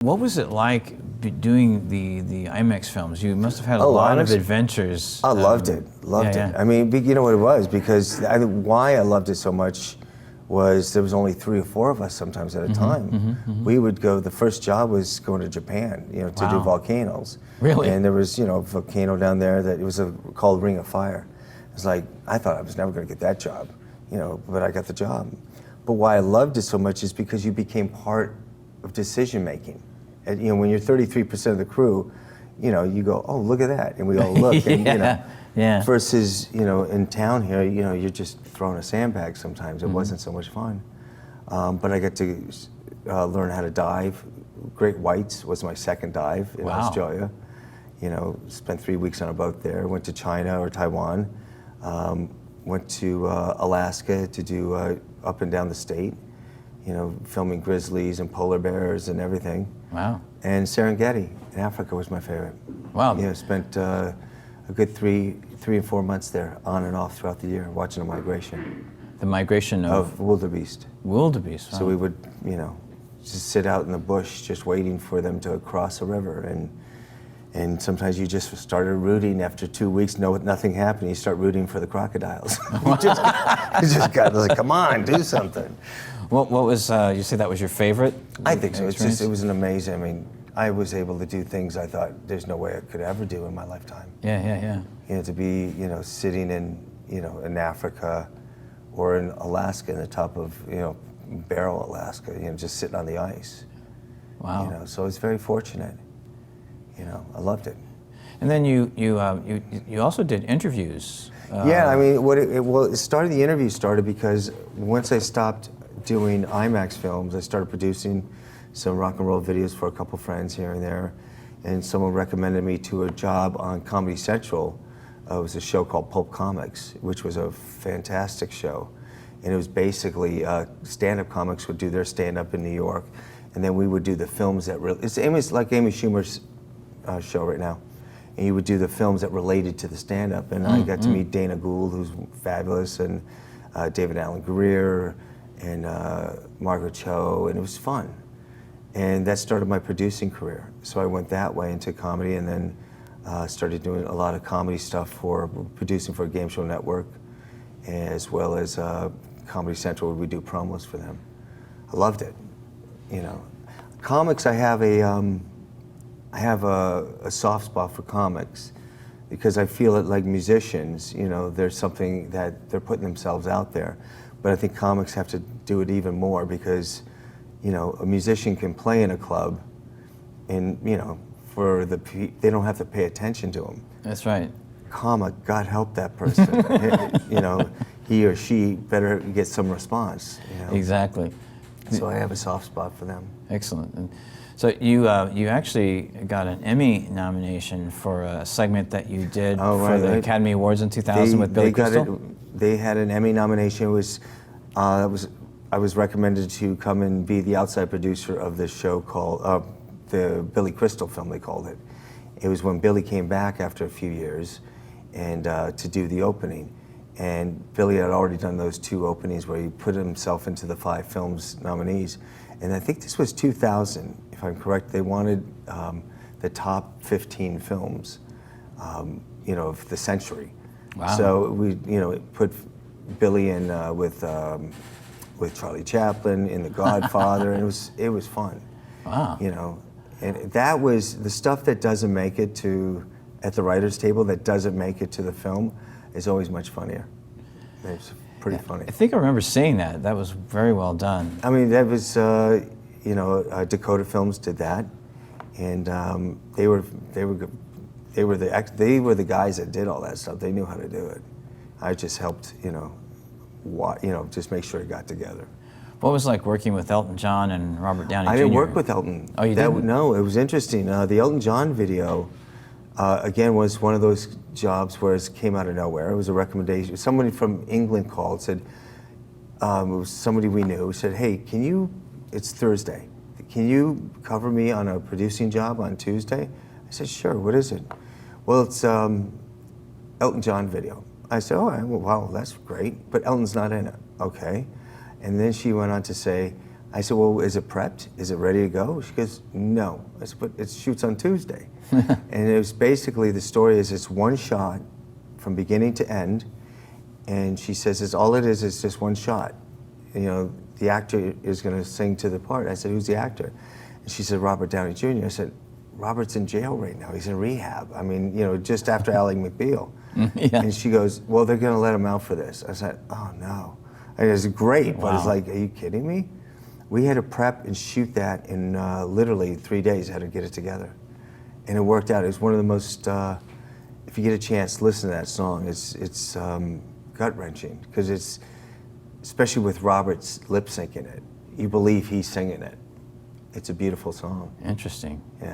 What was it like doing the IMAX films? You must have had a lot of adventures. I loved it. I mean, you know what it was? Because why I loved it so much was there was only 3 or 4 of us sometimes at a time. We would go, the first job was going to Japan, you know, to do volcanoes. Really? And there was, you know, a volcano down there that it was called Ring of Fire. It's like, I thought I was never going to get that job, you know, but I got the job. But why I loved it so much is because you became part of decision making. And, you know, when you're 33% of the crew, you know, you go, oh, look at that, and we all look, and you know, versus, you know, in town here, you know, you're just throwing a sandbag sometimes. It wasn't so much fun. But I got to learn how to dive. Great Whites was my second dive in Australia. You know, spent 3 weeks on a boat there. Went to China or Taiwan. Went to Alaska to do up and down the state. You know, filming grizzlies and polar bears and everything. Wow. And Serengeti in Africa was my favorite. Wow. You know, spent a good three and 4 months there, on and off throughout the year, watching the migration. The migration of wildebeest. Wildebeest. Wow. So we would, you know, just sit out in the bush, just waiting for them to cross a river, and sometimes you just started rooting after 2 weeks. Nothing happened. You start rooting for the crocodiles. you just got like, come on, do something. What was, you say that was your favorite? I think so. It was an amazing, I mean, I was able to do things I thought there's no way I could ever do in my lifetime. Yeah. You know, to be, you know, sitting in, you know, in Africa or in Alaska, in the top of, you know, Barrow, Alaska, you know, just sitting on the ice. Wow. You know, so I was very fortunate. You know, I loved it. And then you also did interviews. Yeah, I mean, the interview started because once I stopped doing IMAX films, I started producing some rock and roll videos for a couple friends here and there, and someone recommended me to a job on Comedy Central. It was a show called Pulp Comics, which was a fantastic show, and it was basically stand-up comics would do their stand-up in New York, and then we would do the films that it's like Amy Schumer's show right now, and you would do the films that related to the stand-up, and I got to meet Dana Gould, who's fabulous, and David Allen Greer, and Margaret Cho, and it was fun. And that started my producing career. So I went that way into comedy, and then started doing a lot of comedy stuff producing for a game show network, as well as Comedy Central, where we do promos for them. I loved it, you know. Comics, I have a soft spot for comics, because I feel it like musicians, you know, there's something that they're putting themselves out there. But I think comics have to do it even more, because, you know, a musician can play in a club, and, you know, they don't have to pay attention to them. That's right. Comic, God help that person. You know, he or she better get some response. You know? Exactly. So I have a soft spot for them. Excellent. And so you actually got an Emmy nomination for a segment that you did for the Academy Awards in 2000 with Billy Crystal. They had an Emmy nomination. I was recommended to come and be the outside producer of this show called the Billy Crystal film, they called it. It was when Billy came back after a few years, and to do the opening. And Billy had already done those 2 openings where he put himself into the 5 films nominees. And I think this was 2000, if I'm correct. They wanted the top 15 films, you know, of the century. Wow. So we, you know, put Billy in with Charlie Chaplin in The Godfather, and it was fun. Wow. You know, and that was the stuff that doesn't make it at the writers' table, that doesn't make it to the film, is always much funnier. It's pretty funny. I think I remember seeing that. That was very well done. I mean, that was, you know, Dakota Films did that, and they were the guys that did all that stuff. They knew how to do it. I just helped, you know, just make sure it got together. What was it like working with Elton John and Robert Downey Jr.? I didn't work with Elton. Oh, you didn't? No, it was interesting. The Elton John video, again, was one of those jobs where it came out of nowhere. It was a recommendation. Somebody from England called, said, it was somebody we knew, said, hey, it's Thursday, can you cover me on a producing job on Tuesday? I said, sure, what is it? Well, it's Elton John video. I said, oh, well, wow, that's great, but Elton's not in it. Okay. And then she went on to say, I said, well, is it prepped? Is it ready to go? She goes, no. I said, but it shoots on Tuesday. And it was basically, the story is it's one shot from beginning to end. And she says, it's all it is just one shot. You know, the actor is going to sing to the part. I said, who's the actor? And she said, Robert Downey Jr. I said, Robert's in jail right now. He's in rehab. I mean, you know, just after Ally McBeal. Yeah. And she goes, well, they're going to let him out for this. I said, oh, no. And it was great, but it's like, are you kidding me? We had to prep and shoot that in literally 3 days. I had to get it together. And it worked out. It was one of the most, if you get a chance, listen to that song. It's gut-wrenching, because it's, especially with Robert's lip sync in it, you believe he's singing it. It's a beautiful song. Interesting. Yeah.